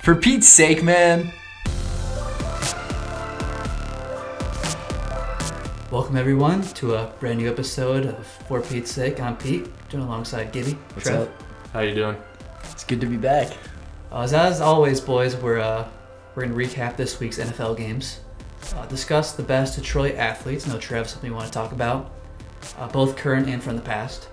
For Pete's sake, man. Welcome everyone to a brand new episode of For Pete's Sake. I'm Pete, joined alongside Gibby. What's Trev. up? How you doing? It's good to be back. As always, boys, we're going to recap this week's NFL games, discuss the best Detroit athletes. No, Trev, something you want to talk about, both current and from the past,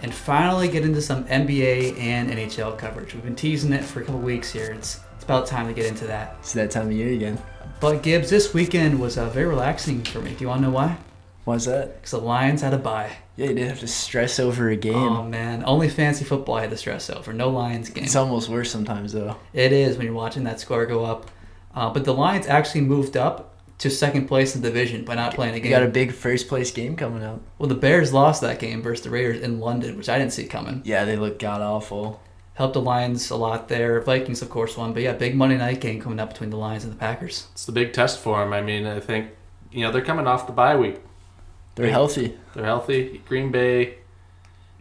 and finally get into some NBA and NHL coverage. We've been teasing it for a couple weeks here. It's about time to get into that. It's that time of year again. But Gibbs, this weekend was very relaxing for me. Do you want to know why? Why's that? Because the Lions had a bye. Yeah, you didn't have to stress over a game. Oh, man. Only fantasy football I had to stress over. No Lions game. It's almost worse sometimes, though. It is when you're watching that score go up. But the Lions actually moved up to second place in the division by not playing a game. You got a big first-place game coming up. Well, the Bears lost that game versus the Raiders in London, which I didn't see coming. Yeah, they look god-awful. Helped the Lions a lot there. Vikings, of course, won. But yeah, big Monday night game coming up between the Lions and the Packers. It's the big test for them. I mean, I think, they're coming off the bye week. They're healthy. They're healthy. Green Bay,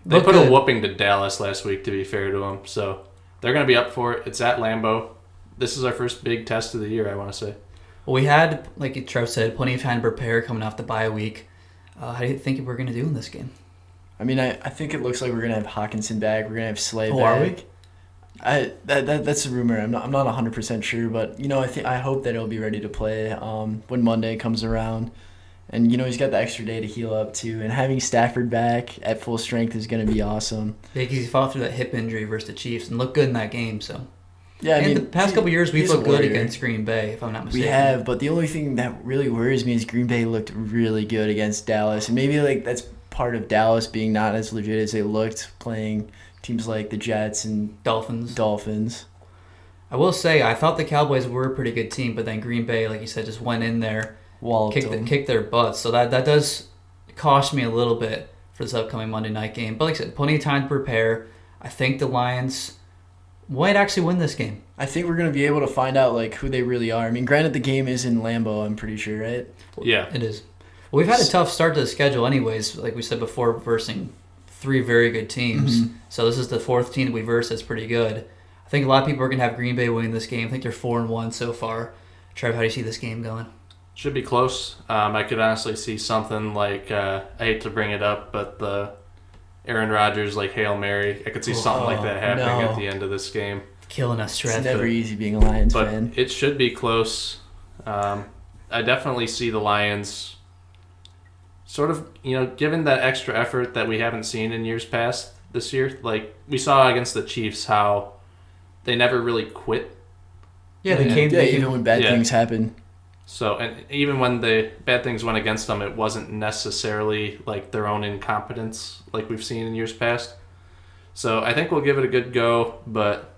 they Look put good. a whooping to Dallas last week, to be fair to them. So they're going to be up for it. It's at Lambeau. This is our first big test of the year, I want to say. Well, we had, like Trev said, plenty of time to prepare coming off the bye week. How do you think we're going to do in this game? I mean, I think it looks like we're going to have Hawkinson back. We're going to have Slay back. Are we? That's a rumor. I'm not 100% sure, but I hope that he'll be ready to play when Monday comes around. And he's got the extra day to heal up too. And having Stafford back at full strength is going to be awesome. Yeah, because he fought through that hip injury versus the Chiefs and looked good in that game. So yeah, the past couple years we've looked good warrior. against Green Bay, if I'm not mistaken. We have, but the only thing that really worries me is Green Bay looked really good against Dallas, and maybe that's part of Dallas being not as legit as they looked playing teams like the Jets and Dolphins. I will say, I thought the Cowboys were a pretty good team, but then Green Bay, like you said, just went in there, kicked their butts. So that does cost me a little bit for this upcoming Monday night game. But like I said, plenty of time to prepare. I think the Lions might actually win this game. I think we're going to be able to find out who they really are. I mean, granted, the game is in Lambeau, I'm pretty sure, right? Yeah. It is. Well, we've had a tough start to the schedule anyways, like we said before, versing three very good teams. Mm-hmm. So this is the fourth team that we verse that's pretty good. I think a lot of people are going to have Green Bay winning this game. I think they're 4-1 so far. Trev, how do you see this game going? Should be close. I could honestly see something like, I hate to bring it up, but the Aaron Rodgers, Hail Mary. I could see something like that happening at the end of this game. Killing us, Trev. It's never easy being a Lions but fan. It should be close. I definitely see the Lions sort of, given that extra effort that we haven't seen in years past this year. We saw against the Chiefs how they never really quit. Yeah, they came. Even when bad things happen. So, and even when the bad things went against them, it wasn't necessarily their own incompetence like we've seen in years past. So I think we'll give it a good go, but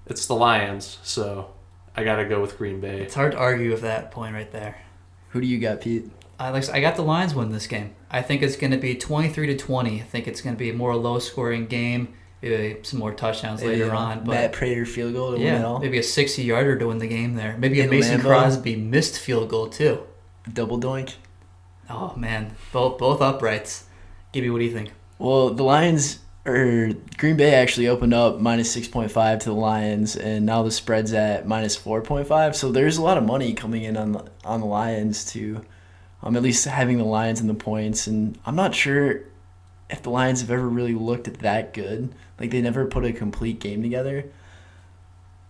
it's the Lions, so I got to go with Green Bay. It's hard to argue with that point right there. Who do you got, Pete? I got the Lions win this game. I think it's going to be 23-20. I think it's going to be a more low-scoring game. Maybe some more touchdowns later on. But Matt Prater field goal to win it all. Maybe a 60-yarder to win the game there. Maybe a In Mason Lambeau. Crosby missed field goal too. Double doink. Oh man, both uprights. Gibby, what do you think? Well, Green Bay actually opened up minus 6.5 to the Lions, and now the spread's at minus 4.5. So there's a lot of money coming in on the Lions to, at least having the Lions in the points. And I'm not sure if the Lions have ever really looked that good. They never put a complete game together,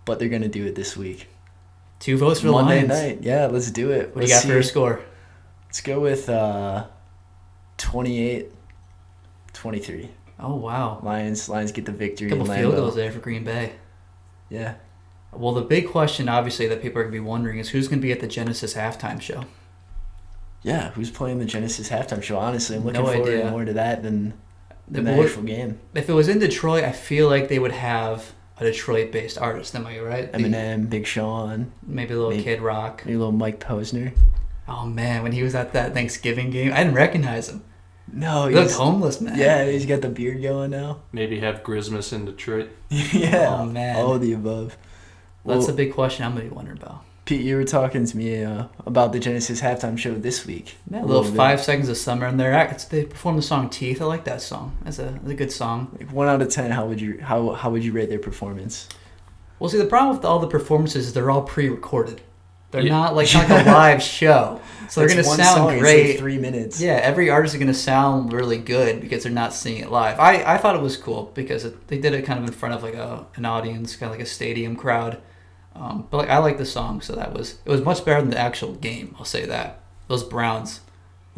but they're gonna do it this week. 2 votes for the Monday Lions. night, yeah, let's do it. What do you got for a score? Let's go with 28-23. Oh wow, Lions get the victory. a couple in field Lambeau. goals there for Green Bay. Yeah. Well, the big question, obviously, that people are going to be wondering is who's going to be at the Genesis halftime show. Yeah, who's playing the Genesis halftime show? Honestly, I'm looking No forward idea. more to that than the Well, actual game. If it was in Detroit, I feel like they would have a Detroit-based artist. Am I right? Eminem, Big Sean, Maybe a little Kid Rock. maybe a little Mike Posner. Oh man, when he was at that Thanksgiving game, I didn't recognize him. No, He looked homeless, man. Yeah, he's got the beard going now. Maybe have Christmas in Detroit. Yeah, Oh, man. all of the above. That's Well, a big question I'm going to be wondering about. Pete, you were talking to me about the Genesis halftime show this week. Yeah, a little bit. 5 seconds of summer in there. They performed the song "Teeth." I like that song. That's a good song. 1 out of 10, how would you rate their performance? Well, see, the problem with all the performances is they're all pre-recorded. They're Yeah. not like a live show. So they're going to one sound song, great. It's like 3 minutes. Yeah, every artist is going to sound really good because they're not seeing it live. I thought it was cool because they did it kind of in front of like an audience, kind of like a stadium crowd. But like I like the song, so it was much better than the actual game. I'll say that. Those Browns.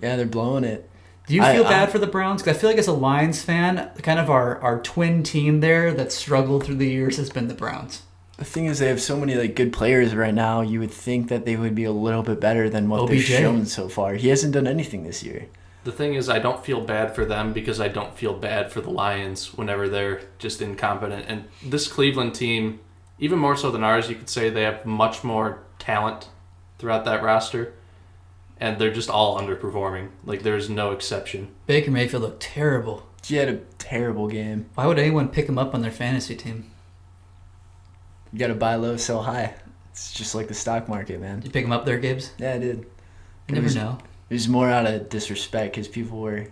Yeah, they're blowing it. Do you feel bad for the Browns? Because I feel like as a Lions fan, kind of our twin team there that struggled through the years has been the Browns. The thing is, they have so many like good players right now. You would think that they would be a little bit better than what they've shown so far. He hasn't done anything this year. The thing is, I don't feel bad for them because I don't feel bad for the Lions whenever they're just incompetent. And this Cleveland team, even more so than ours, you could say they have much more talent throughout that roster. And they're just all underperforming. Like, there's no exception. Baker Mayfield looked terrible. He had a terrible game. Why would anyone pick him up on their fantasy team? You got to buy low, sell high. It's just like the stock market, man. Did you pick him up there, Gibbs? Yeah, I did. You never know. It was more out of disrespect because people were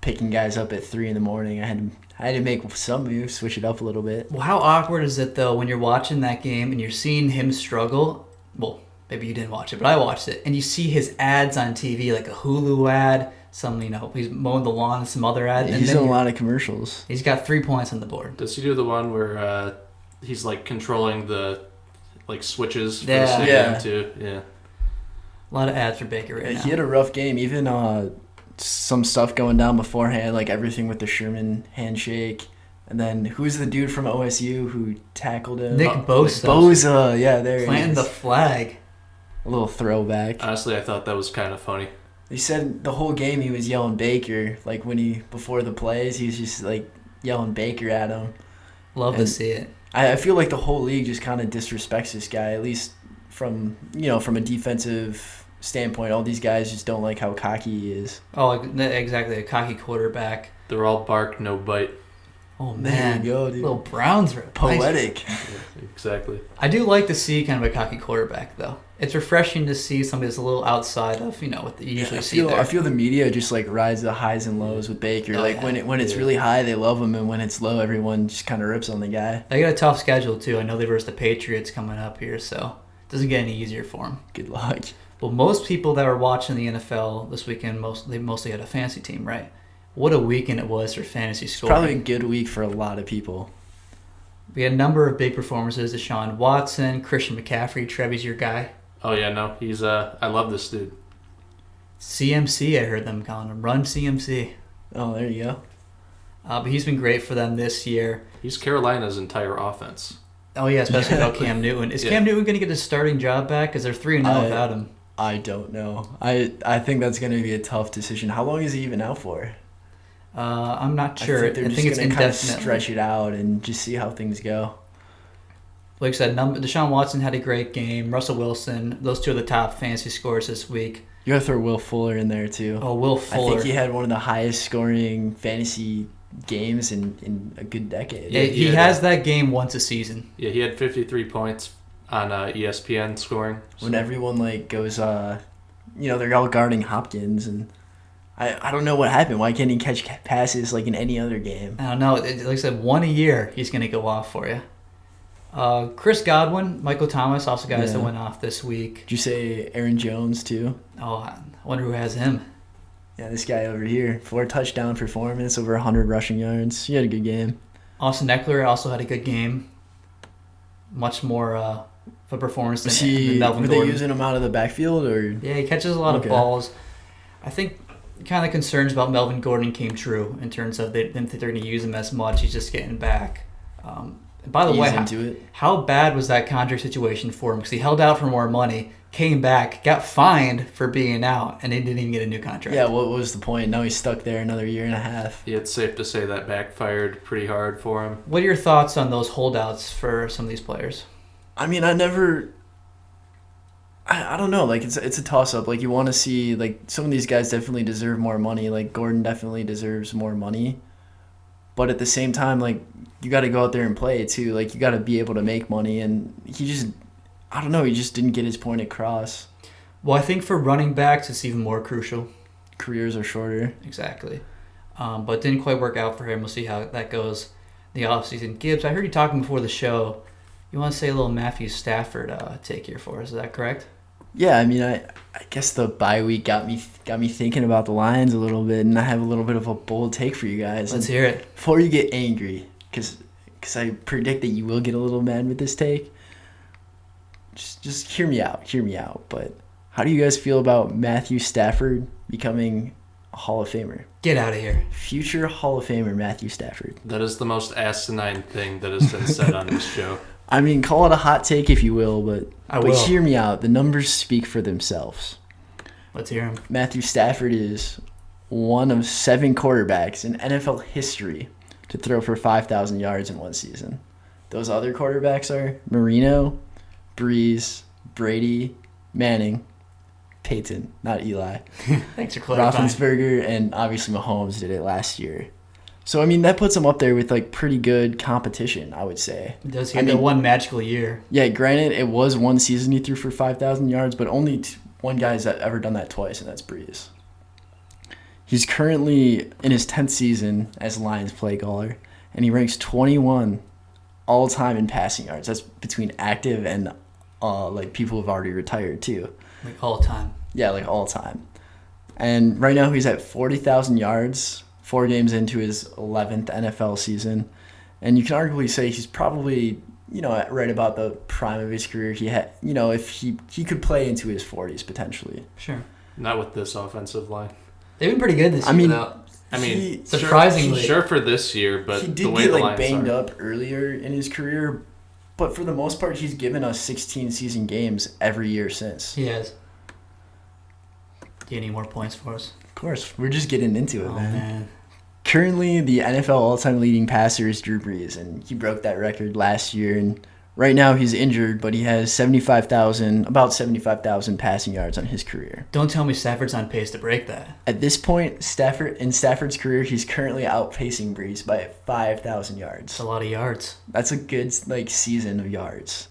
picking guys up at 3 a.m. I had to make some moves, switch it up a little bit. Well, how awkward is it, though, when you're watching that game and you're seeing him struggle? Well, maybe you didn't watch it, but I watched it. And you see his ads on TV, like a Hulu ad, some, he's mowing the lawn and some other ad. Yeah, and he's in a lot of commercials. He's got 3 points on the board. Does he do the one where he's, like, controlling the, like, switches for the Yeah. stadium, too? Yeah. A lot of ads for Baker right now. He had a rough game. Even some stuff going down beforehand, like everything with the Sherman handshake. And then who's the dude from OSU who tackled him? Nick Bosa. Bosa, yeah, there he Planting is. the flag. A little throwback. Honestly, I thought that was kind of funny. He said the whole game he was yelling Baker. Like before the plays, he was just like yelling Baker at him. Love to see it. I feel like the whole league just kind of disrespects this guy, at least from a defensive standpoint. All these guys just don't like how cocky he is. Oh, exactly. A cocky quarterback. They're all bark, no bite. Oh, man. There you go, dude. Little Browns rep. Poetic. Yeah, exactly. I do like to see kind of a cocky quarterback, though. It's refreshing to see somebody that's a little outside of, what you usually see there. I feel the media just like rides the highs and lows with Baker. When it's really high, they love him, and when it's low, everyone just kind of rips on the guy. They got a tough schedule, too. I know they versus the Patriots coming up here, so it doesn't get any easier for them. Good luck. Well, most people that were watching the NFL this weekend, they mostly had a fantasy team, right? What a weekend it was for fantasy scoring. Probably a good week for a lot of people. We had a number of big performances. Deshaun Watson, Christian McCaffrey. Trevi's your guy. Oh, yeah, no. He's, I love this dude. CMC, I heard them calling him. Run CMC. Oh, there you go. But he's been great for them this year. He's Carolina's entire offense. Oh, yeah, especially without Cam Newton. Is Cam Newton going to get his starting job back? Because they're 3-0 without him. I don't know. I think that's going to be a tough decision. How long is he even out for? I'm not sure. I think they're just going to kind of stretch it out and just see how things go. Like I said, Deshaun Watson had a great game. Russell Wilson, those two are the top fantasy scorers this week. You got to throw Will Fuller in there, too. Oh, Will Fuller. I think he had one of the highest scoring fantasy games in a good decade. Yeah, he has that game once a season. Yeah, he had 53 points on ESPN scoring. So. When everyone goes, they're all guarding Hopkins, and I don't know what happened. Why can't he catch passes like in any other game? I don't know. Like I said, one a year he's going to go off for you. Chris Godwin, Michael Thomas, also guys that went off this week. Did you say Aaron Jones too? Oh, I wonder who has him. Yeah, this guy over here. 4 touchdown performance, over 100 rushing yards. He had a good game. Austin Eckler also had a good game. Much more of a performance than Melvin Gordon. Were they using him out of the backfield? Or? Yeah, he catches a lot of balls. I think kind of concerns about Melvin Gordon came true in terms of they didn't think they're going to use him as much. He's just getting back. By the way, how bad was that contract situation for him? Because he held out for more money, came back, got fined for being out, and he didn't even get a new contract. Yeah, what was the point? Now he's stuck there another year and a half. Yeah, it's safe to say that backfired pretty hard for him. What are your thoughts on those holdouts for some of these players? I mean, I don't know. It's a toss-up. You want to see, some of these guys definitely deserve more money. Gordon definitely deserves more money. But at the same time, you got to go out there and play, too. You got to be able to make money. And he just, I don't know, he just didn't get his point across. Well, I think for running backs, it's even more crucial. Careers are shorter. Exactly. But it didn't quite work out for him. We'll see how that goes in the offseason. Gibbs, I heard you talking before the show. You want to say a little Matthew Stafford take here for us? Is that correct? Yeah, I mean, I guess the bye week got me thinking about the Lions a little bit, and I have a little bit of a bold take for you guys. Let's hear it. Before you get angry, because I predict that you will get a little mad with this take, just hear me out. But how do you guys feel about Matthew Stafford becoming a Hall of Famer? Get out of here. Future Hall of Famer Matthew Stafford. That is the most asinine thing that has been said on this show. I mean, call it a hot take if you will, but hear me out. The numbers speak for themselves. Let's hear them. Matthew Stafford is one of 7 quarterbacks in NFL history to throw for 5,000 yards in one season. Those other quarterbacks are Marino, Breeze, Brady, Manning, Peyton, not Eli. Thanks for clarifying. Roethlisberger, and obviously Mahomes did it last year. So, I mean, that puts him up there with, like, pretty good competition, I would say. Does he have one magical year? Yeah, granted, it was one season he threw for 5,000 yards, but only one guy's ever done that twice, and that's Breeze. He's currently in his 10th season as Lions play caller, and he ranks 21 all-time in passing yards. That's between active and, people who've already retired, too. Like all-time? Yeah, like all-time. And right now he's at 40,000 yards, 4 games into his 11th NFL season. And you can arguably say he's probably, right about the prime of his career. He had, if he could play into his 40s potentially. Sure. Not with this offensive line. They've been pretty good this year. I mean, surprisingly. Sure for this year, but he did the way get the Lions banged are. up earlier in his career. But for the most part, he's given us 16 season games every year since. He has. Do you need more points for us? Of course. We're just getting into it, man. Currently, the NFL all-time leading passer is Drew Brees, and he broke that record last year. And right now, he's injured, but he has about 75,000 passing yards on his career. Don't tell me Stafford's on pace to break that. At this point, Stafford's career, he's currently outpacing Brees by 5,000 yards. That's a lot of yards. That's a good season of yards.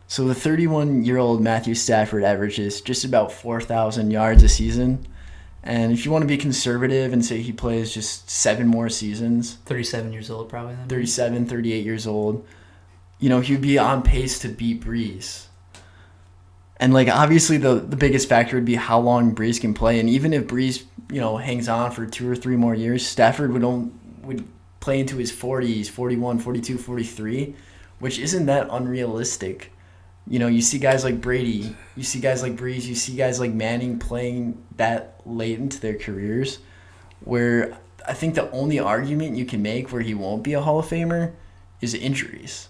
So the 31-year-old Matthew Stafford averages just about 4,000 yards a season. And if you want to be conservative and say he plays just 7 more seasons. 37 years old probably then. 37, 38 years old. He'd be on pace to beat Brees. And, obviously the biggest factor would be how long Brees can play. And even if Brees, hangs on for 2 or 3 more years, Stafford would play into his 40s, 41, 42, 43, which isn't that unrealistic. You see guys like Brady, you see guys like Breeze, you see guys like Manning playing that late into their careers, where I think the only argument you can make where he won't be a Hall of Famer is injuries.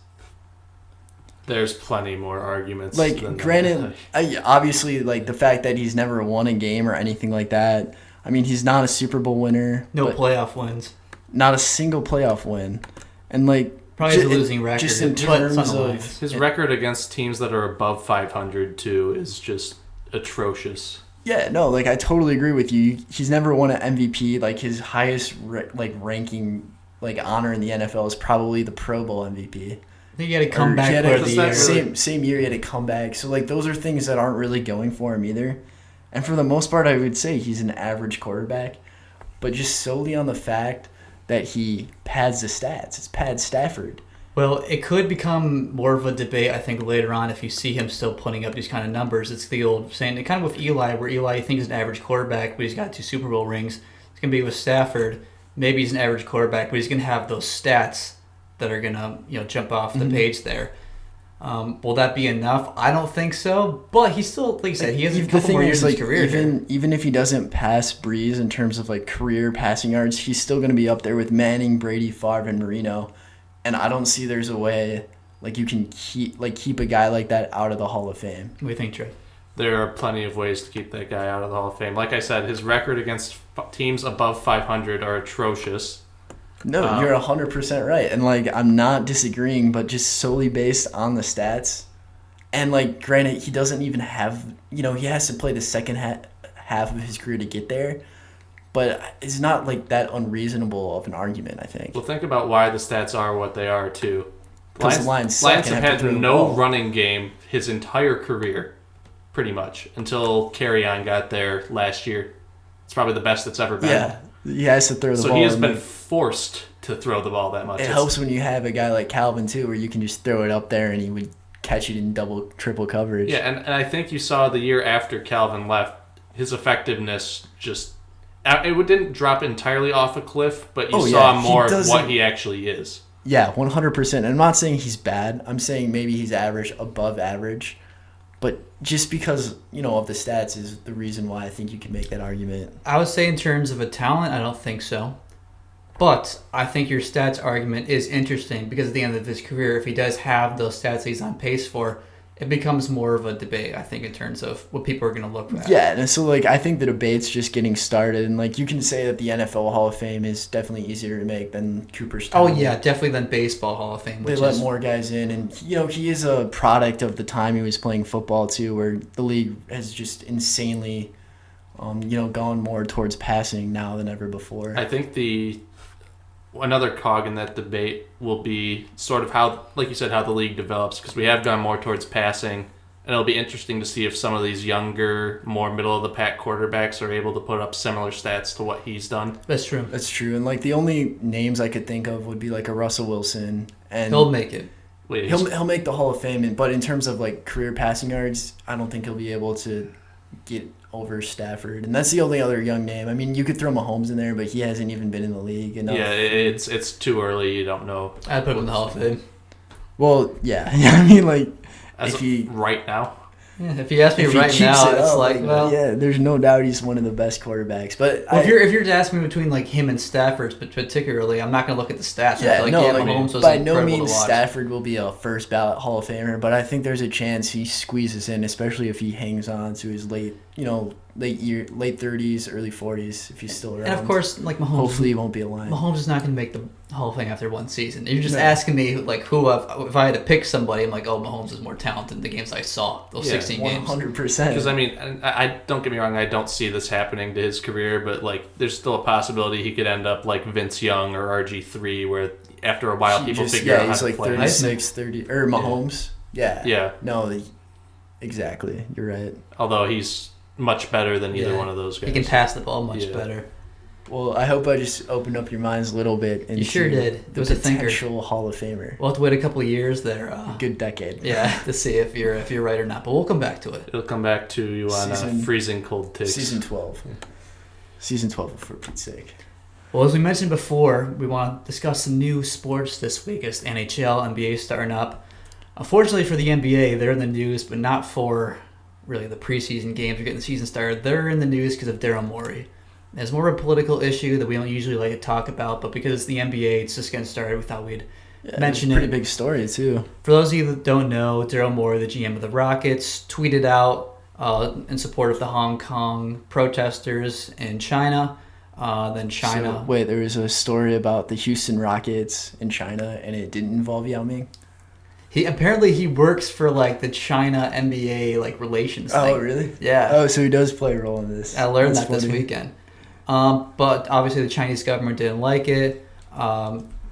There's plenty more arguments. Granted, obviously, the fact that he's never won a game or anything like that. I mean, he's not a Super Bowl winner. No playoff wins. Not a single playoff win. And, probably has a losing record. Just in terms of his record against teams that are above 500 too is just atrocious. Yeah, no, I totally agree with you. He's never won an MVP. His highest ranking honor in the NFL is probably the Pro Bowl MVP. I think he had a comeback player of the year. Same year he had a comeback. So those are things that aren't really going for him either. And for the most part, I would say he's an average quarterback, but just solely on the fact that he pads the stats. It's pad Stafford. Well, it could become more of a debate, I think, later on if you see him still putting up these kind of numbers. It's the old saying, kind of with Eli, where Eli thinks he's an average quarterback, but he's got 2 Super Bowl rings. It's going to be with Stafford. Maybe he's an average quarterback, but he's going to have those stats that are going to jump off the page there. Will that be enough? I don't think so. But he's still, like you said, he has a couple more years in his career. Even if he doesn't pass Breeze in terms of career passing yards, he's still going to be up there with Manning, Brady, Favre, and Marino. And I don't see there's a way you can keep a guy like that out of the Hall of Fame. What do you think, Trev? There are plenty of ways to keep that guy out of the Hall of Fame. Like I said, his record against teams above 500 are atrocious. No, you're 100% right. And, I'm not disagreeing, but just solely based on the stats. And, granted, he doesn't even have, he has to play the second half of his career to get there. But it's not, that unreasonable of an argument, I think. Well, think about why the stats are what they are, too. Because the Lions have had no running game his entire career, pretty much, until Carry-On got there last year. It's probably the best it's ever been. Yeah. He has to throw the ball. So he has been forced to throw the ball that much. It helps when you have a guy like Calvin, too, where you can just throw it up there and he would catch it in double, triple coverage. Yeah, and I think you saw the year after Calvin left, his effectiveness just... It didn't drop entirely off a cliff, but you saw more of what he actually is. Yeah, 100%. And I'm not saying he's bad. I'm saying maybe he's average, above average. But just because, of the stats is the reason why I think you can make that argument. I would say in terms of a talent, I don't think so. But I think your stats argument is interesting because at the end of his career, if he does have those stats he's on pace for, it becomes more of a debate, I think, in terms of what people are going to look at. Yeah, and so, I think the debate's just getting started. And, you can say that the NFL Hall of Fame is definitely easier to make than Cooperstown. Oh, yeah, definitely than Baseball Hall of Fame. They let more guys in. And, he is a product of the time he was playing football, too, where the league has just insanely, gone more towards passing now than ever before. I think another cog in that debate will be sort of how, like you said, how the league develops, because we have gone more towards passing, and it'll be interesting to see if some of these younger, more middle-of-the-pack quarterbacks are able to put up similar stats to what he's done. That's true. That's true. And, the only names I could think of would be, a Russell Wilson. And he'll make it. He'll make the Hall of Fame, but in terms of, career passing yards, I don't think he'll be able to get over Stafford, and that's the only other young name. I mean, you could throw Mahomes in there, but he hasn't even been in the league enough. Yeah, it's too early. You don't know. I'd put him in the Hall of Fame. Well, yeah. I mean, if he right now. Yeah, if you ask me right now, it's yeah, there's no doubt he's one of the best quarterbacks. But if you're to ask me between him and Stafford, particularly, I'm not gonna look at the stats. Mahomes was by no means to watch. Stafford will be a first ballot Hall of Famer, but I think there's a chance he squeezes in, especially if he hangs on to his late 30s, early 40s, if he's still around. And of course, Mahomes. Hopefully, he won't be a Lion. Mahomes is not going to make the Hall of Fame after one season. You're just asking me who if I had to pick somebody, I'm like, oh, Mahomes is more talented than the games I saw. Those 16 games. 100%. Because I don't get me wrong, I don't see this happening to his career, but there's still a possibility he could end up like Vince Young or RG3, where after a while people figure out how to play. 36, 30, or Mahomes. Yeah. Yeah. No, exactly. You're right. Although he's much better than either one of those guys. He can pass the ball much better. Well, I hope I just opened up your minds a little bit. Into you sure did. There was a thinker. Potential Hall of Famer. We'll have to wait a couple of years there. A good decade. Yeah, to see if you're right or not. But we'll come back to it. It'll come back to you on freezing cold takes. Season 12. Yeah. Season 12, for Pete's sake. Well, as we mentioned before, we want to discuss some new sports this week as the NHL, NBA starting up. Unfortunately for the NBA, they're in the news, but not for really the preseason games or getting the season started. They're in the news because of Daryl Morey. It's more of a political issue that we don't usually like to talk about, but because it's the NBA, it's just getting started. We thought we'd mention it. Pretty big story, too. For those of you that don't know, Daryl Morey, the GM of the Rockets, tweeted out in support of the Hong Kong protesters in China. Then China... So, wait, there was a story about the Houston Rockets in China, and it didn't involve Yao Ming? He works for the China NBA relations thing. Oh, really? Yeah. Oh, so he does play a role in this. I learned that this weekend. But obviously the Chinese government didn't like it.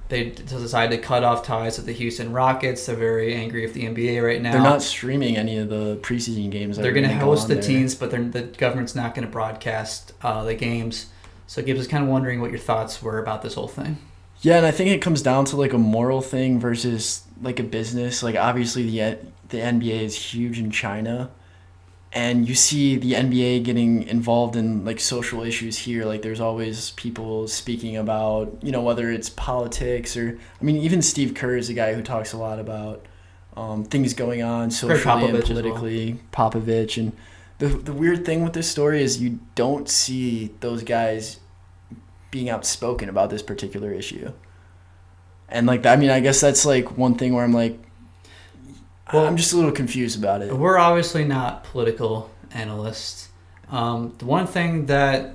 They decided to cut off ties with the Houston Rockets. They're very angry with the NBA right now. They're not streaming any of the preseason games. They're going to host the teams, but the government's not going to broadcast the games. So Gibbs is kind of wondering what your thoughts were about this whole thing. Yeah, and I think it comes down to a moral thing versus a business. Obviously the NBA is huge in China, and you see the NBA getting involved in social issues here. There's always people speaking about whether it's politics or even Steve Kerr is a guy who talks a lot about things going on socially and politically. Popovich, and the weird thing with this story is you don't see those guys being outspoken about this particular issue. And I guess that's one thing where I'm I'm just a little confused about it. We're obviously not political analysts. The one thing that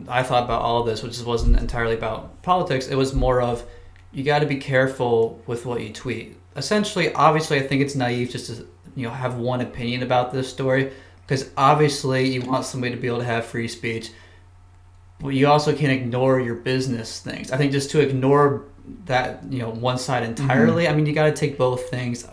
I thought about all of this, which wasn't entirely about politics, it was more of you got to be careful with what you tweet. Essentially, obviously, I think it's naive just to have one opinion about this story, because obviously you want somebody to be able to have free speech, but you also can't ignore your business things. I think just to ignore that one side entirely, you got to take both things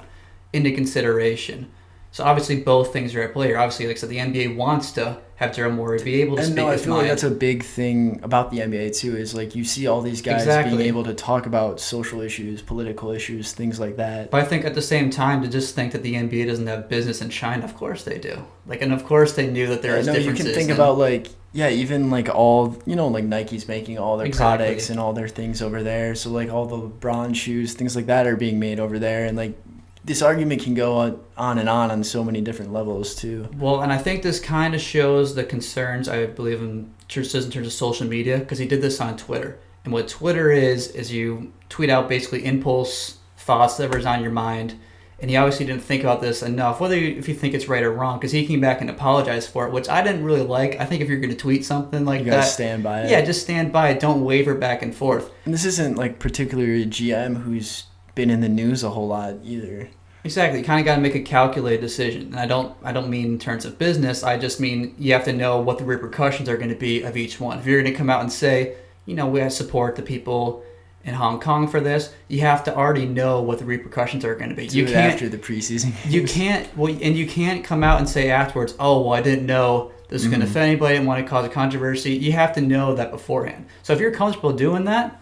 into consideration. So obviously both things are at play here. Obviously, like I said, the NBA wants to have Daryl Morey be able to speak I his feel mind. like that's a big thing about the NBA too. Is like you see all these guys Exactly. being able to talk about social issues, political issues, things like that. But I think at the same time, to just think that the NBA doesn't have business in China, of course they do. Like, and of course they knew that there was differences. You can think about like even like all like Nike's making all their products and all their things over there. So like all the LeBron shoes, things like that are being made over there, and like this argument can go on and on so many different levels too. Well, and I think this kind of shows the concerns I believe in terms of social media, because he did this on Twitter. And what Twitter is you tweet out basically impulse thoughts, whatever's on your mind. And he obviously didn't think about this enough, if you think it's right or wrong, because he came back and apologized for it, which I didn't really like. I think if you're going to tweet something like you gotta that, stand by it. Yeah, just stand by it. Don't waver back and forth. And this isn't like particularly a GM who's been in the news a whole lot either. Exactly. You kind of got to make a calculated decision. And I don't mean in terms of business. I just mean you have to know what the repercussions are going to be of each one. If you're going to come out and say, we support the people in Hong Kong for this, you have to already know what the repercussions are going to be. You can't after the preseason games. You can't come out and say afterwards, oh, well, I didn't know this was going to offend anybody, I didn't want to cause a controversy. You have to know that beforehand. So if you're comfortable doing that,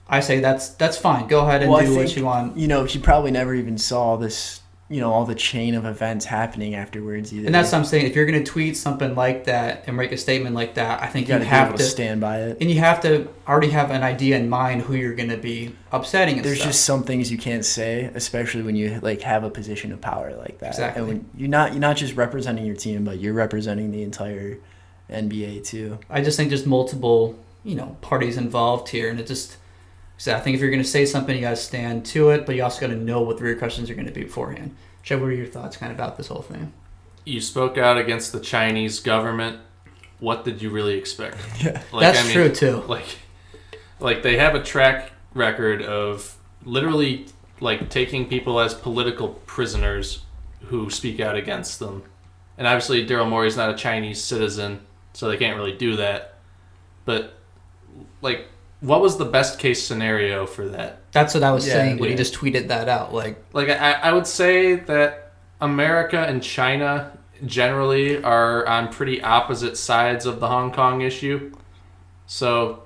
I say that's fine. Go ahead and do what you want. He probably never even saw this, all the chain of events happening afterwards either. And that's what I'm saying. If you're going to tweet something like that and make a statement like that, I think you have to stand by it. And you have to already have an idea in mind who you're going to be upsetting and There's stuff. just some things you can't say, especially when you have a position of power like that. Exactly. And when you're not just representing your team, but you're representing the entire NBA too. I just think there's multiple, parties involved here, and so I think if you're going to say something, you got to stand to it, but you also got to know what the repercussions are going to be beforehand. Trev, what are your thoughts kind of about this whole thing? You spoke out against the Chinese government. What did you really expect? Yeah, that's true too. Like they have a track record of literally taking people as political prisoners who speak out against them. And obviously Daryl Morey's not a Chinese citizen, so they can't really do that. But what was the best case scenario for that? That's what I was saying when he just tweeted that out. I would say that America and China generally are on pretty opposite sides of the Hong Kong issue. So,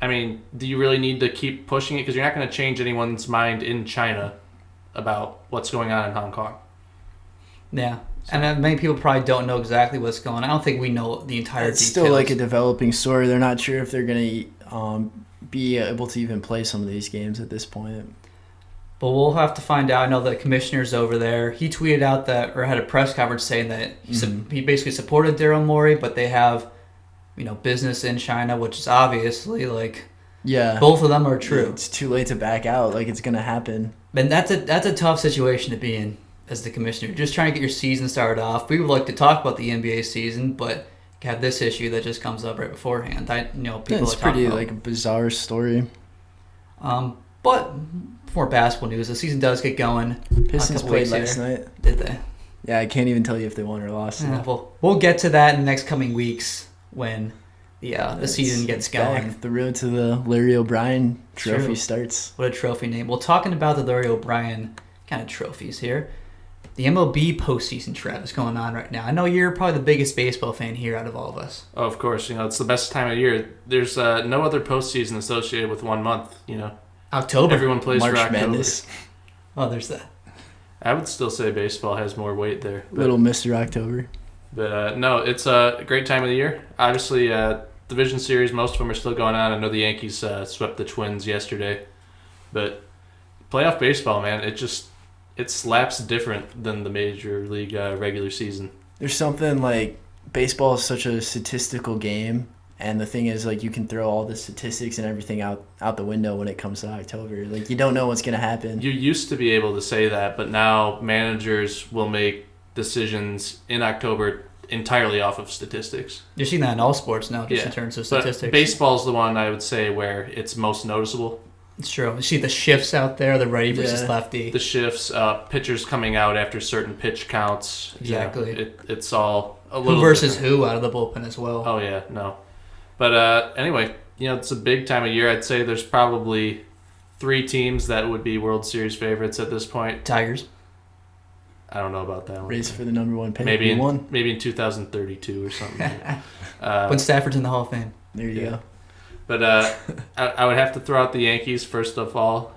I mean, do you really need to keep pushing it? Because you're not going to change anyone's mind in China about what's going on in Hong Kong. Yeah. So. And many people probably don't know exactly what's going on. I don't think we know the entire details. It's still a developing story. They're not sure if they're going to be able to even play some of these games at this point. But we'll have to find out. I know the commissioner's over there. He tweeted out or had a press conference saying that he basically supported Daryl Morey, but they have, business in China, which is obviously both of them are true. It's too late to back out. It's going to happen. And that's a tough situation to be in as the commissioner. Just trying to get your season started off. We would like to talk about the NBA season, but have this issue that just comes up right beforehand. People it's pretty a bizarre story. But more basketball news. The season does get going. Pistons played last night. Did they? Yeah, I can't even tell you if they won or lost. Yeah, we'll get to that in the next coming weeks when the season gets going. The road to the Larry O'Brien trophy starts. What a trophy name. Well, talking about the Larry O'Brien kind of trophies here. The MLB postseason, Trev, is going on right now. I know you're probably the biggest baseball fan here out of all of us. Oh, of course. It's the best time of year. There's no other postseason associated with 1 month. October. Everyone plays March for October. Madness. Oh, there's that. I would still say baseball has more weight there. Little Mr. October. But no, it's a great time of the year. Obviously, division series, most of them are still going on. I know the Yankees swept the Twins yesterday. But playoff baseball, man, it slaps different than the major league regular season. There's something baseball is such a statistical game, and the thing is you can throw all the statistics and everything out the window when it comes to October. You don't know what's going to happen. You used to be able to say that, but now managers will make decisions in October entirely off of statistics. You're seeing that in all sports now, just in terms of statistics. But baseball's the one I would say where it's most noticeable. It's true. You see the shifts out there, the righty versus lefty. The shifts, pitchers coming out after certain pitch counts. Exactly. It's all a little who versus different. who out of the bullpen as well. Oh, yeah, no. But anyway, it's a big time of year. I'd say there's probably 3 teams that would be World Series favorites at this point. Tigers. I don't know about that one. Race for the number one pick. Maybe one. Maybe in 2032 or something. When Stafford's in the Hall of Fame. There you go. But I would have to throw out the Yankees first of all,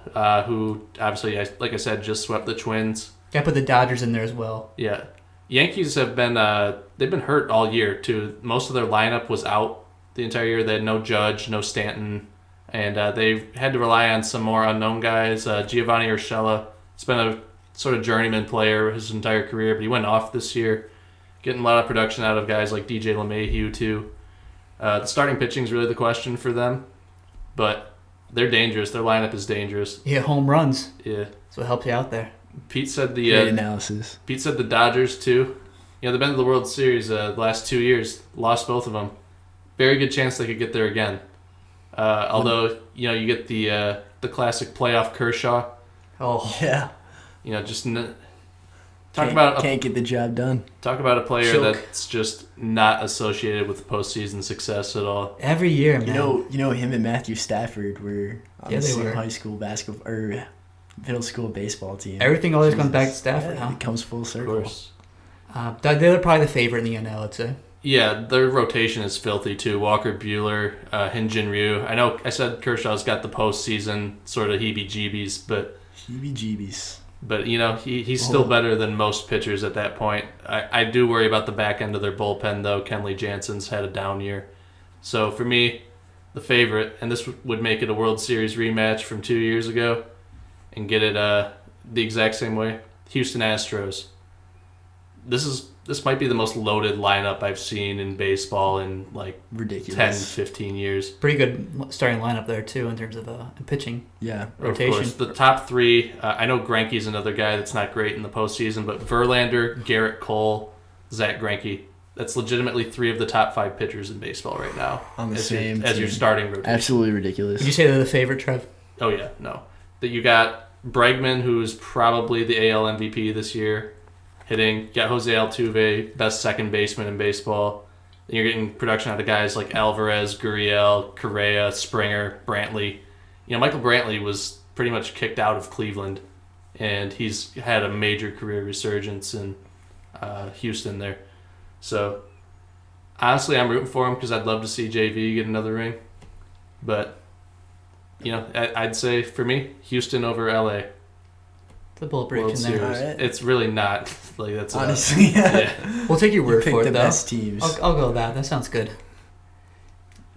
who obviously, like I said, just swept the Twins. Got to put the Dodgers in there as well. Yeah. Yankees have been they've been hurt all year too. Most of their lineup was out the entire year. They had no Judge, no Stanton, and they've had to rely on some more unknown guys. Giovanni Urshela has been a sort of journeyman player his entire career, but he went off this year, getting a lot of production out of guys like DJ LeMahieu too. The starting pitching is really the question for them, but they're dangerous. Their lineup is dangerous. Yeah, home runs. Yeah. So it helps you out there. Pete said Great analysis. Pete said the Dodgers too. You know, they've been to the World Series the last 2 years, lost both of them. Very good chance they could get there again. Although, you know, you get the classic playoff Kershaw. Oh Yeah. You know, just can't get the job done. Talk about a player Choke. that's just not associated with postseason success at all. every year, man. You know him and Matthew Stafford were on the they same were. high school basketball or middle school baseball team. Everything always comes Jesus. back to Stafford, Yeah, huh? It comes full Of circle. course. They're probably the favorite in the NL, I'd say. Yeah, their rotation is filthy too. Walker Buehler, Hyun-Jin Ryu. I know I said Kershaw's got the postseason sort of heebie-jeebies, but Heebie-jeebies. you know he's still better than most pitchers at that point. I do worry about the back end of their bullpen though. Kenley Jansen's had a down year, so for me, the favorite, and this would make it a World Series rematch from 2 years ago, and get it the exact same way. Houston Astros. This might be the most loaded lineup I've seen in baseball in like Ridiculous. 10, 15 years. Pretty good starting lineup there, too, in terms of pitching. Yeah. Rotation. Of course, the top three, I know Greinke's another guy that's not great in the postseason, but Verlander, Garrett Cole, Zach Greinke. That's legitimately 3 of the top 5 pitchers in baseball right now. On the as same as your team. starting rotation. Absolutely ridiculous. Did you say they're the favorite, Trev? Oh, yeah, no. That you got Bregman, who's probably the AL MVP this year, hitting. You got Jose Altuve, best second baseman in baseball. Then you're getting production out of guys like Alvarez, Gurriel, Correa, Springer, Brantley. You know, Michael Brantley was pretty much kicked out of Cleveland, and he's had a major career resurgence in Houston there. So, honestly, I'm rooting for him because I'd love to see JV get another ring. But, you know, I'd say, for me, Houston over LA. The bullet World prediction there. Series. Alright. It's really not. Like, that's Honestly, yeah. We'll take your You word picked for the it, though. best teams. I'll go with that. That sounds good.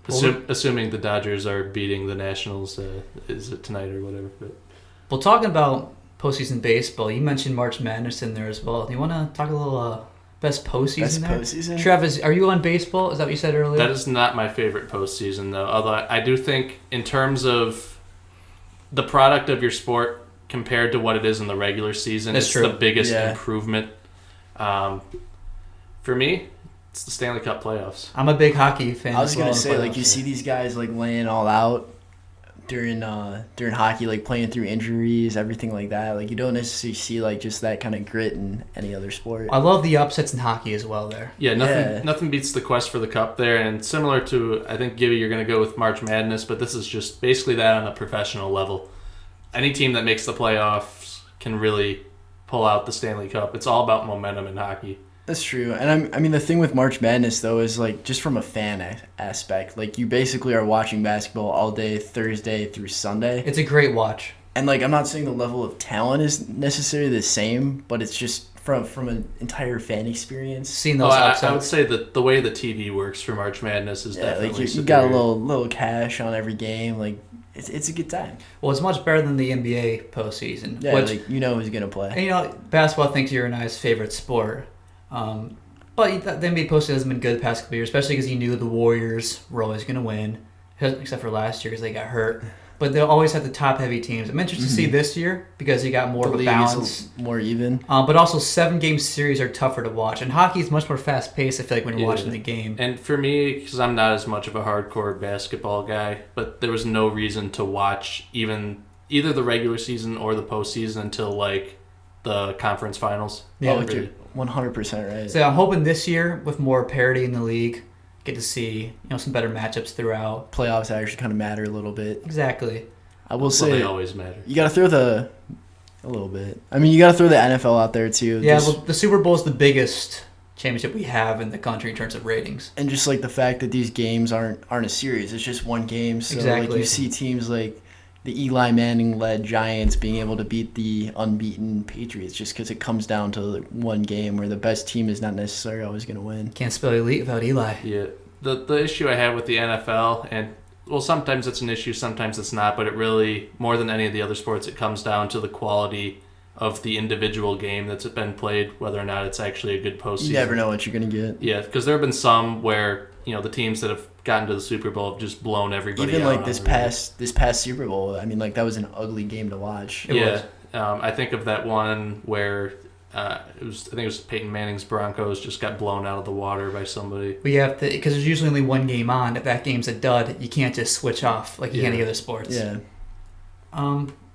Assuming the Dodgers are beating the Nationals, is it tonight or whatever? But Well, talking about postseason baseball, you mentioned March Madness in there as well. Do you want to talk a little best postseason Best there? postseason? Travis, are you on baseball? Is that what you said earlier? that is not my favorite postseason, though. Although I do think, in terms of the product of your sport compared to what it is in the regular season, That's it's true. the biggest Yeah. improvement. For me, it's the Stanley Cup playoffs. I'm a big hockey fan. I was as well gonna in say, like, playoffs. you see these guys like laying all out during hockey, like playing through injuries, everything like that. Like, you don't necessarily see like just that kind of grit in any other sport. I love the upsets in hockey as well there. Yeah, Yeah. nothing beats the quest for the cup there, and similar to, I think, Gibby, you're going to go with March Madness, but this is just basically that on a professional level. Any team that makes the playoffs can really pull out the Stanley Cup. It's all about momentum in hockey. That's true. And I mean, the thing with March Madness, though, is like just from a fan aspect, like you basically are watching basketball all day, Thursday through Sunday. It's a great watch. And like, I'm not saying the level of talent is necessarily the same, but it's just from an entire fan experience. Seeing those upsets. I would say that the way the TV works for March Madness is Yeah, definitely like you got a superior. little cash on every game. Like, it's a good time. Well, it's much better than the NBA postseason. Yeah, which, like you know who's gonna play. and, you know, basketball I think is your and I's favorite sport. But the NBA postseason has been good the past couple years, especially because you knew the Warriors were always going to win, except for last year because they got hurt. But they'll always have the top-heavy teams. I'm interested to see this year because you got more of a league balance. is more even. But also, 7-game series are tougher to watch. And hockey is much more fast-paced, I feel like, when you're watching the game. And for me, because I'm not as much of a hardcore basketball guy, but there was no reason to watch either the regular season or the postseason until like the conference finals. Yeah, like you're 100% right. So I'm hoping this year, with more parity in the league, get to see some better matchups throughout. Playoffs actually kind of matter a little bit. Exactly. I will Well, say they always matter. you got to throw the A little bit. I mean, you got to throw the NFL out there too. Yeah, well, the Super Bowl is the biggest championship we have in the country in terms of ratings. And just like the fact that these games aren't a series, it's just one game. So Exactly. like you see teams like the Eli Manning-led Giants being able to beat the unbeaten Patriots just because it comes down to one game where the best team is not necessarily always going to win. Can't spell elite without Eli. Yeah. The issue I have with the NFL, and well, sometimes it's an issue, sometimes it's not, but it really, more than any of the other sports, it comes down to the quality of the individual game that's been played, whether or not it's actually a good postseason. You never know what you're going to get. Yeah, because there have been some where, the teams that have gotten to the Super Bowl have just blown everybody Even out. like this past Super Bowl, I mean, like that was an ugly game to watch. It was. I think of that one where I think it was Peyton Manning's Broncos just got blown out of the water by somebody. We have to, because there's usually only one game on. If that game's a dud, you can't just switch off like you can any other sports. Yeah.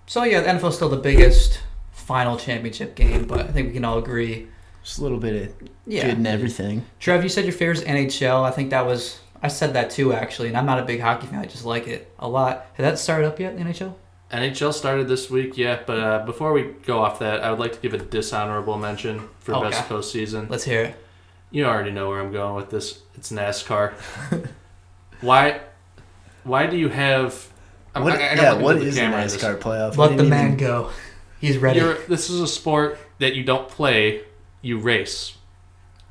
So yeah, the NFL's still the biggest final championship game, but I think we can all agree. Just a little bit of good and everything. Trev, you said your favorite is NHL. I think I said that too, actually, and I'm not a big hockey fan. I just like it a lot. Has that started up yet, the NHL? NHL started this week, yeah, but before we go off that, I would like to give a dishonorable mention for best postseason. Let's hear it. You already know where I'm going with this. It's NASCAR. Why do you have... What is a NASCAR playoff? Let the man go. He's ready. This is a sport that you don't play, you race.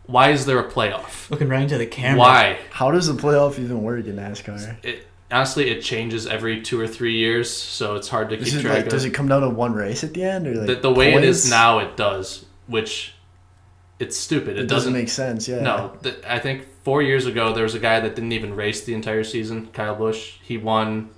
Why is there a playoff? Looking right into the camera. Why? How does the playoff even work in NASCAR? Honestly, it changes every 2 or 3 years, so it's hard to keep track of. Does it come down to one race at the end? Or the way it is now, it does, which it's stupid. It doesn't make sense, yeah. No, I think 4 years ago, there was a guy that didn't even race the entire season, Kyle Busch. He won...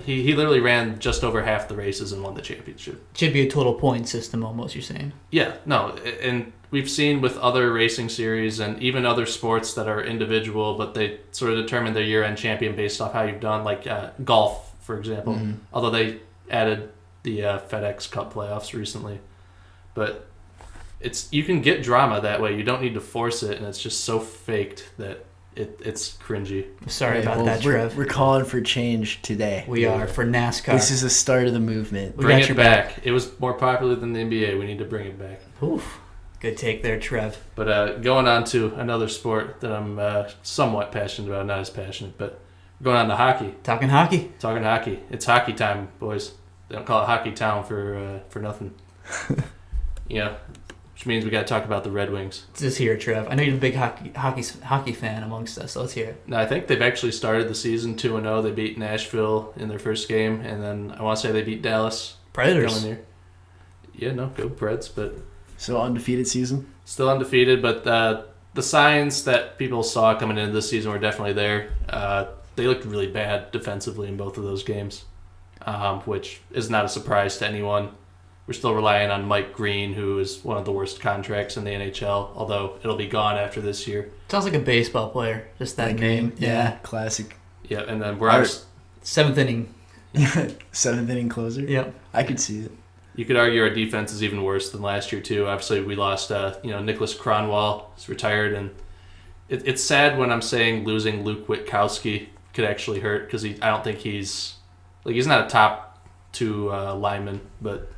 he literally ran just over half the races and won the championship. Should be a total point system almost, you're saying. Yeah, no, and we've seen with other racing series and even other sports that are individual, but they sort of determine their year-end champion based off how you've done, like golf, for example. Mm-hmm. Although they added the FedEx Cup playoffs recently. But you can get drama that way. You don't need to force it, and it's just so faked that it's cringy. Sorry about that, Trev. We're calling for change today. We are, for NASCAR. This is the start of the movement. Bring it back. It was more popular than the NBA. We need to bring it back. Oof. Good take there, Trev. But going on to another sport that I'm somewhat passionate about, not as passionate, but going on to hockey. Talking hockey. It's hockey time, boys. They don't call it Hockey Town for nothing. Which means we got to talk about the Red Wings. Just here, Trev. I know you're a big hockey fan amongst us, so let's hear it. No, I think they've actually started the season 2-0. They beat Nashville in their first game, and then I want to say they beat Dallas. Predators. Yeah, no, go Preds, but... So undefeated season? Still undefeated, but the signs that people saw coming into this season were definitely there. They looked really bad defensively in both of those games, which is not a surprise to anyone. We're still relying on Mike Green, who is one of the worst contracts in the NHL, although it'll be gone after this year. Sounds like a baseball player, just that name. Yeah. Classic. Yeah, and then we're seventh inning. Seventh inning closer? Yep. I could see it. You could argue our defense is even worse than last year, too. Obviously, we lost, Nicholas Kronwall. He's retired, and it's sad when I'm saying losing Luke Witkowski could actually hurt, because I don't think he's not a top 2 lineman, but...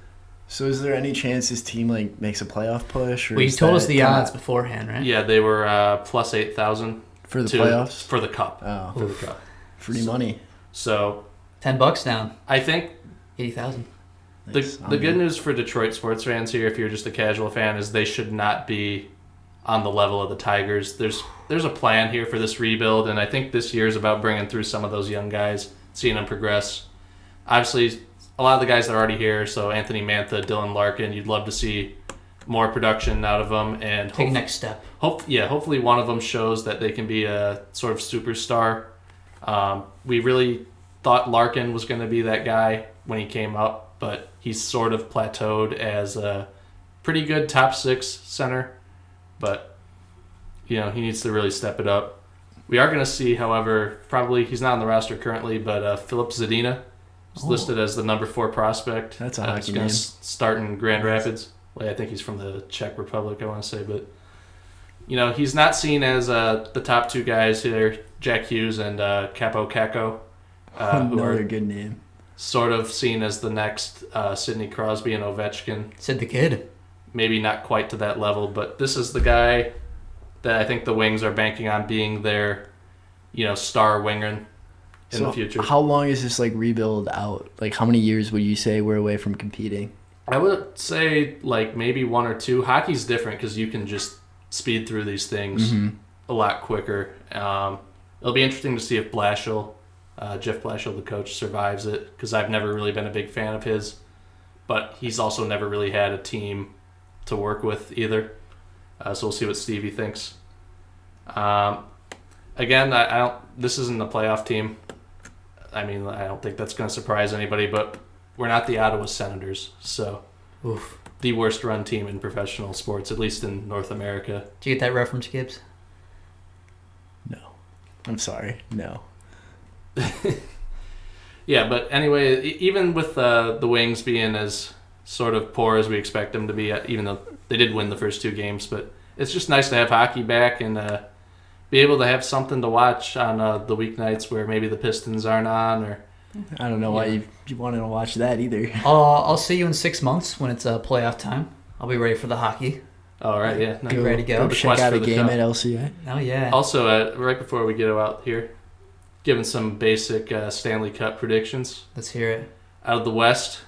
So is there any chance this team makes a playoff push? Or you told us the odds beforehand, right? Yeah, they were plus 8,000 for the playoffs for the cup. Oh, for the cup, free money. So $10 down. I think 80,000. The good news for Detroit sports fans here, if you're just a casual fan, is they should not be on the level of the Tigers. There's a plan here for this rebuild, and I think this year is about bringing through some of those young guys, seeing them progress. Obviously, a lot of the guys that are already here, so Anthony Mantha, Dylan Larkin, you'd love to see more production out of them. And take next step. Hopefully one of them shows that they can be a sort of superstar. We really thought Larkin was going to be that guy when he came up, but he's sort of plateaued as a pretty good top 6 center. But, he needs to really step it up. We are going to see, however, probably he's not on the roster currently, but Filip Zadina. He's listed as the number 4 prospect. That's a hockey he's going name. to start in Grand Rapids. Well, I think he's from the Czech Republic, I want to say. But, he's not seen as the top 2 guys here, Jack Hughes and Capo Caco. Another good name. sort of seen as the next Sidney Crosby and Ovechkin. Sid the Kid. Maybe not quite to that level, but this is the guy that I think the Wings are banking on being their, star winger in the future. How long is this rebuild out? How many years would you say we're away from competing? I would say maybe 1 or 2. Hockey's different because you can just speed through these things a lot quicker. It'll be interesting to see if Jeff Blashill, the coach, survives it, because I've never really been a big fan of his, but he's also never really had a team to work with either. So we'll see what Stevie thinks. Again, I don't. This isn't a playoff team. I don't think that's going to surprise anybody, but we're not the Ottawa Senators, so the worst run team in professional sports, at least in North America. Did you get that reference, Gibbs? No. I'm sorry. No. Yeah, but anyway, even with the Wings being as sort of poor as we expect them to be, even though they did win the first 2 games, but it's just nice to have hockey back and be able to have something to watch on the weeknights where maybe the Pistons aren't on. Or I don't know why you wanted to watch that either. I'll see you in 6 months when it's playoff time. I'll be ready for the hockey. All right, yeah. Be ready to go. Check out a game at LCA. Oh, yeah. Also, right before we get out here, giving some basic Stanley Cup predictions. Let's hear it. Out of the West,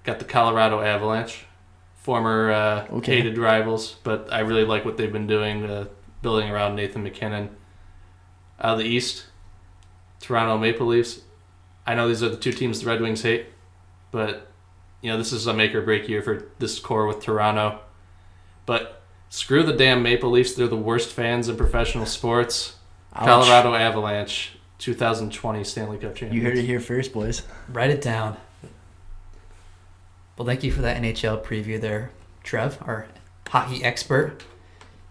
got the Colorado Avalanche, former hated rivals, but I really like what they've been doing, building around Nathan McKinnon. Out of the East, Toronto Maple Leafs. I know these are the 2 teams the Red Wings hate, but this is a make or break year for this core with Toronto. But screw the damn Maple Leafs. They're the worst fans in professional sports. Ouch. Colorado Avalanche, 2020 Stanley Cup champions. You heard it here first, boys. Write it down. Well, thank you for that NHL preview there, Trev, our hockey expert.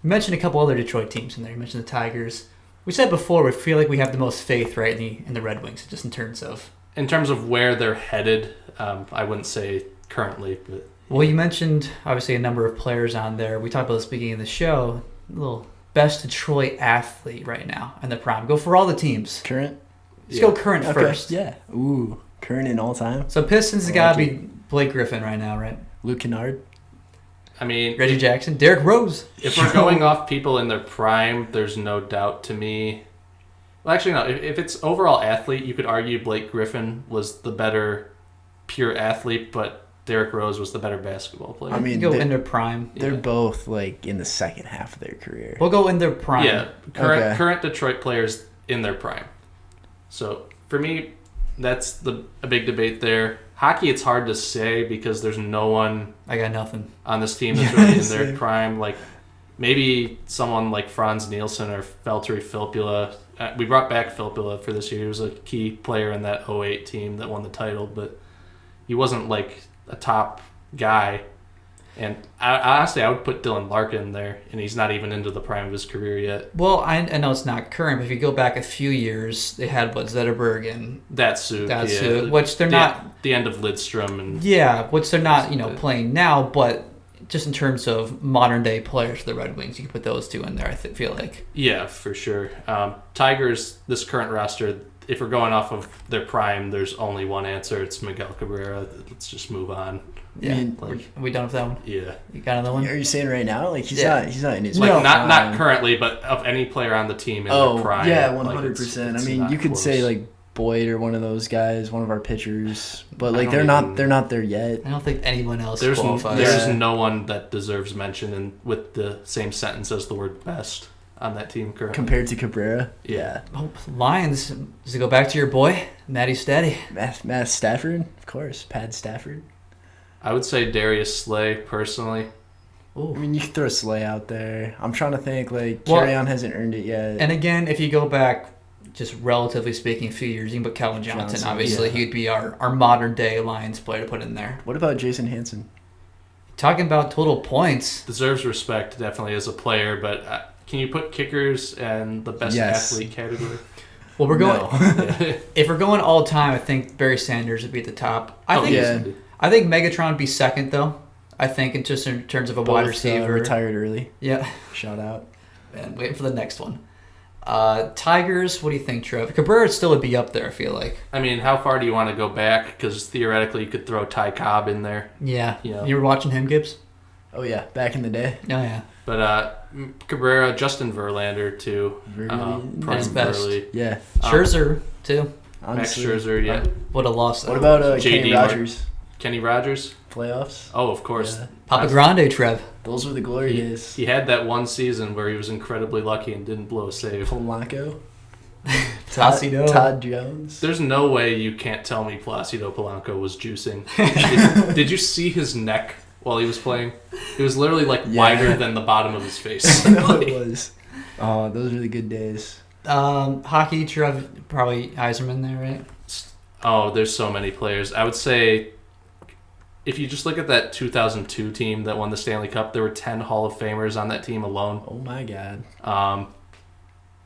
You mentioned a couple other Detroit teams in there. You mentioned the Tigers. We said before, we feel like we have the most faith, right, in the Red Wings, just in terms of where they're headed. I wouldn't say currently, but well, you mentioned obviously a number of players on there. We talked about this beginning of the show. A little best Detroit athlete right now in the prime. Go for all the teams. Current. Let's go current first. Yeah. Ooh, current in all time. So Pistons got to be Blake Griffin right now, right? Luke Kennard. Reggie Jackson, Derrick Rose. If we're going off people in their prime, there's no doubt to me. Well, actually, no. If it's overall athlete, you could argue Blake Griffin was the better pure athlete, but Derrick Rose was the better basketball player. Go in their prime. They're both in the second half of their career. We'll go in their prime. Yeah, current Detroit players in their prime. So for me, that's a big debate there. Hockey, it's hard to say because there's no one. I got nothing on this team that's really in their prime. Maybe someone like Franz Nielsen or Valtteri Filppula. We brought back Filppula for this year. He was a key player in that 2008 team that won the title, but he wasn't a top guy. And honestly, I would put Dylan Larkin there, and he's not even into the prime of his career yet. Well, I know it's not current, but if you go back a few years, they had Zetterberg and Datsuk, which they're not the end of Lidstrom, and which they're not playing now, but just in terms of modern day players for the Red Wings, you can put those 2 in there. I feel like for sure. Tigers, this current roster, if we're going off of their prime, there's only one answer. It's Miguel Cabrera. Let's just move on. Yeah, are we done with that one? Yeah. You got another one? Are you saying right now? He's not in his not currently, but of any player on the team in their prime. Yeah, 100%. You could say Boyd or one of those guys, one of our pitchers, but they're not there yet. I don't think anyone else qualifies. qualifies. There's no one that deserves mention with the same sentence as the word best on that team currently. Compared to Cabrera? Yeah. Oh, Lions, does it go back to your boy, Matty Steady? Matt Stafford, of course. Pad Stafford. I would say Darius Slay, personally. Ooh. You could throw Slay out there. I'm trying to think, Carry-On hasn't earned it yet. And again, if you go back, just relatively speaking, a few years, you can put Calvin Johnson obviously. Yeah. He'd be our modern-day Lions player to put in there. What about Jason Hansen? Talking about total points. Deserves respect, definitely, as a player, but can you put kickers in the best athlete category? Well, we're going. No. If we're going all time, I think Barry Sanders would be at the top. I think Megatron would be second, though. I think in terms of a wide receiver. Retired early. Yeah. Shout out. Man, waiting for the next one. Tigers, what do you think, Trev? Cabrera still would be up there, I feel like. I mean, how far do you want to go back? Because theoretically, you could throw Ty Cobb in there. Yeah. You know. You were watching him, Gibbs? Oh yeah, back in the day. Oh, yeah. But Cabrera, Justin Verlander, too. His best. Verley. Yeah. Scherzer, too. Honestly. Max Scherzer, yeah. What a loss. What about J.D. Kenny Rogers? Kenny Rogers? Playoffs? Oh, of course. Yeah. Papa Grande, Trev. Those were the glory days. He had that one season where he was incredibly lucky and didn't blow a save. Polanco. Placido. Todd Jones. There's no way you can't tell me Placido Polanco was juicing. Did you see his neck while he was playing? It was literally wider than the bottom of his face. No, it was. Oh, those are the good days. Hockey, Trev, probably Yzerman there, right? Oh, there's so many players. I would say if you just look at that 2002 team that won the Stanley Cup, there were 10 Hall of Famers on that team alone. Oh my God.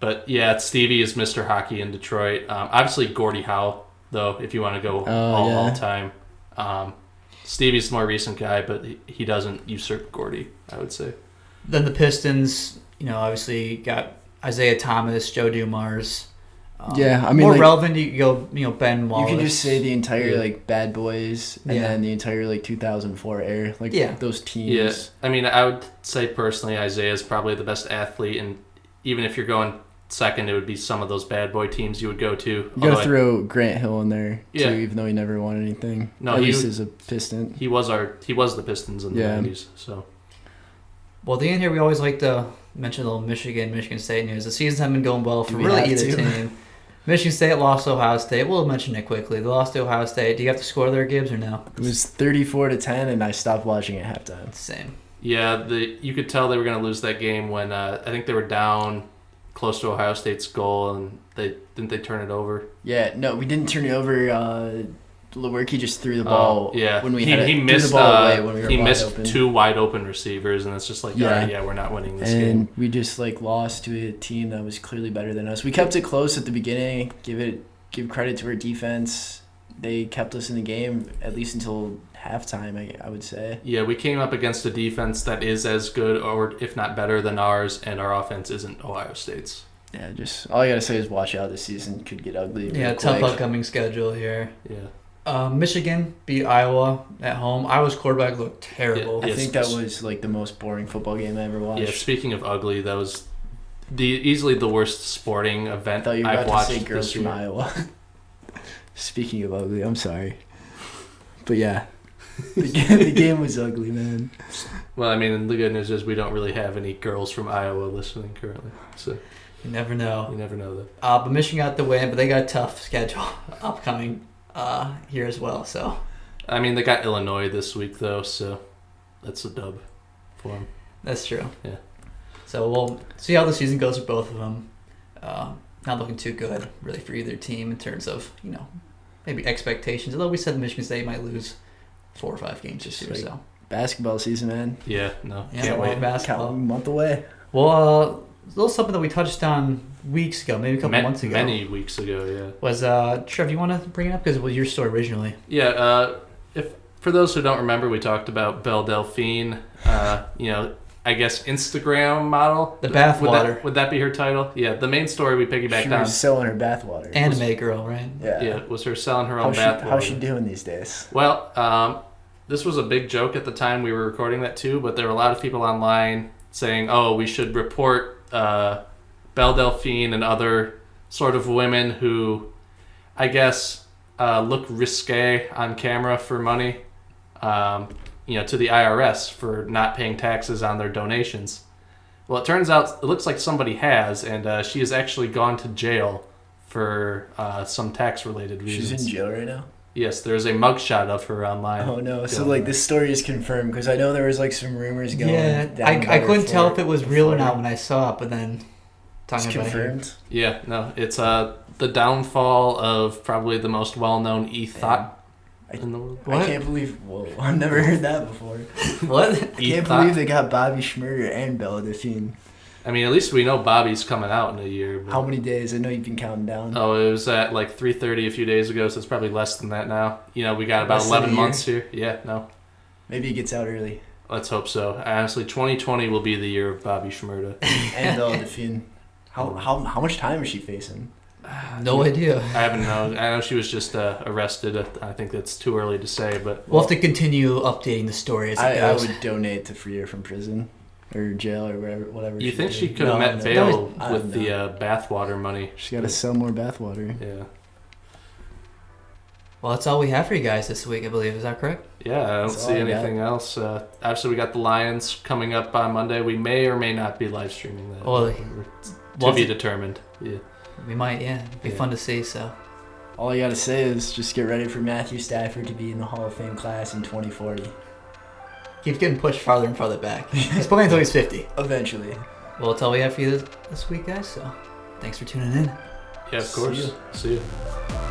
But yeah, Stevie is Mr. Hockey in Detroit. Obviously, Gordie Howe, though, if you want to go all time. Stevie's the more recent guy, but he doesn't usurp Gordie, I would say. Then the Pistons, obviously got Isaiah Thomas, Joe Dumars. Yeah, I mean, more relevant. You go, Ben Wallace. You can just say the entire Bad Boys and then the entire 2004 era, those teams. Yeah, I mean, I would say personally, Isaiah is probably the best athlete, and even if you're going second, it would be some of those bad boy teams you would go to. You got to throw Grant Hill in there too, even though he never won anything. No, at least as a Piston. He was the Pistons in the 90s. So, well, at the end here, we always like to mention a little Michigan State news. The seasons haven't been going well for really either team. Michigan State lost to Ohio State. We'll mention it quickly. They lost to Ohio State. Do you have to score there, Gibbs, or no? It was 34-10, and I stopped watching at halftime. Same. Yeah, you could tell they were going to lose that game when I think they were down close to Ohio State's goal, and they turn it over. Yeah, no, we didn't turn it over. Lewerke just threw the ball. When we he missed the ball away when we were he wide missed open. two wide open receivers, and it's just like, we're not winning this game. And we just lost to a team that was clearly better than us. We kept it close at the beginning. Give credit to our defense. They kept us in the game at least until halftime, I would say. Yeah, we came up against a defense that is as good or if not better than ours, and our offense isn't Ohio State's. Yeah, just all I gotta say is watch out. This season could get ugly. Yeah, tough upcoming schedule here. Yeah. Michigan beat Iowa at home. Iowa's quarterback looked terrible. I think that was the most boring football game I ever watched. Yeah, speaking of ugly, that was easily the worst sporting event I've watched to say girls this year. from Iowa. Speaking of ugly, I'm sorry. But yeah, the game was ugly, man. Well, I mean, the good news is we don't really have any girls from Iowa listening currently. So you never know. You never know that. But Michigan got the win, but they got a tough schedule upcoming here as well. So, I mean, they got Illinois this week though, so that's a dub for them. That's true. Yeah. So we'll see how the season goes for both of them. Not looking too good, really, for either team in terms of maybe expectations. Although we said Michigan State might lose 4 or 5 games this year. So basketball season, man. Yeah. No. Yeah, can't wait. Basketball. A month away. Well, a little something that we touched on weeks ago, maybe a couple months ago. Many weeks ago, yeah. Was Trev? You want to bring it up because it was your story originally? Yeah. If for those who don't remember, we talked about Belle Delphine. I guess Instagram model. The bathwater. Would that be her title? Yeah. The main story we piggybacked on. She was selling her bathwater. Anime girl, right? Yeah. Yeah. Was her selling her own bathwater. How's she doing these days? Well, this was a big joke at the time we were recording that too, but there were a lot of people online saying, "Oh, we should report Belle Delphine and other sort of women who, I guess, look risque on camera for money." To the IRS for not paying taxes on their donations. Well, it turns out it looks like somebody has, and she has actually gone to jail for some tax-related reasons. She's in jail right now? Yes, there's a mugshot of her online. Oh, no. So, this story is confirmed, because I know there was, some rumors going down. I couldn't tell if it was real or not when I saw it, but then... It's confirmed? Yeah, no. It's the downfall of probably the most well-known e-thought in the world. I can't believe... Whoa, I've never heard that before. What? I can't believe they got Bobby Schmurder and Bella Delphine. I mean, at least we know Bobby's coming out in a year. But... How many days? I know you've been counting down. Oh, it was at 3:30 a few days ago, so it's probably less than that now. We got about 11 months here. Yeah, no. Maybe he gets out early. Let's hope so. Honestly, 2020 will be the year of Bobby Schmurda. And Bella Delphine. How much time is she facing? No idea. I haven't known. I know she was just arrested. I think that's too early to say, but We'll have to continue updating the story as it I goes. would donate to free her from prison or jail or whatever. you think she did. could have met No. bail I with don't the know. bathwater money? She got to sell more bathwater. Yeah. Well, that's all we have for you guys this week, I believe. Is that correct? Yeah, I don't That's see all I got. anything else. Obviously, we got the Lions coming up on Monday. We may or may not be live streaming that. Well, to be determined. Yeah. We might, yeah. It'd be Yeah. fun to see, so. All I got to say is just get ready for Matthew Stafford to be in the Hall of Fame class in 2040. Keeps getting pushed farther and farther back. He's playing until he's 50. Eventually. Well, that's all we have for you this week, guys, so thanks for tuning in. Yeah, of See course. ya. See you.